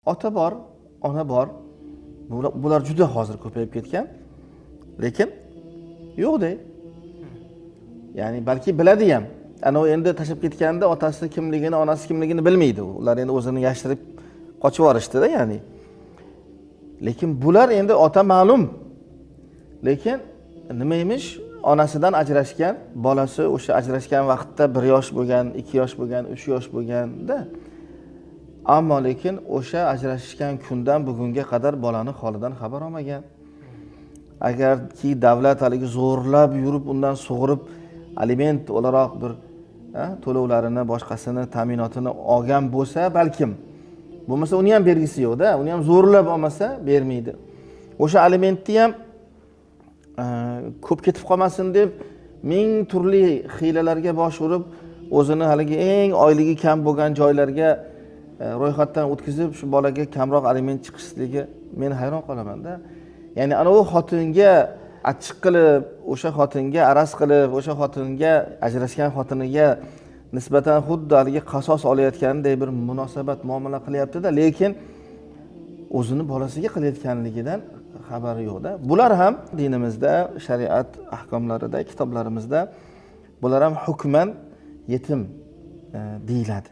Ota bor, ona bor. Bular juda hozir ko'payib ketgan. Lekin yo'qda. Ya'ni balki biladi ham. Ana u endi tashib ketganda otasi kimligini, onasi kimligini bilmaydi. Ular endi o'zini yashirib qochib yuborishdi-da, ya'ni. Lekin bular endi ota ma'lum. Lekin nima emish? Onasidan ajrashgan, bolasi o'sha ajrashgan vaqtda 1 yosh bo'lgan, 2 yosh bo'lgan, 3 yosh bo'lganda, ammo lekin o'sha ajrashgan kundan bugunga qadar bolani holidan xabar olmagan. Agarki davlat haligi zo'rlab yurib, undan sug'urib aliment o'laroq bir to'lovlarini, boshqasini, ta'minotini olgan bo'lsa, balkim. Bo'lmasa uni ham belgisi yo'q-da, uni ham zo'rlab olmasa bermaydi. O'sha alimentni ham ko'p ketib qolmasin deb ming turli hiylalarga bosh urib, o'zini haligi eng oyligi kam bo'lgan joylarga ro'yxatdan o'tkazib, shu bolaga kamroq aliment chiqishligi men hayron qolaman-da. Ya'ni ana u xotinga achchiq qilib, o'sha xotinga araz qilib, o'sha xotinga ajrashgan xotiniga nisbatan xuddi haligi qasos olayotgandek bir munosabat, muomala qilyapti-da, lekin o'zini bolasiga qilayotganligidan xabari yo'q-da. Bular ham dinimizda, shariat ahkomlarida, kitoblarimizda bular ham hukman yetim deyiladi.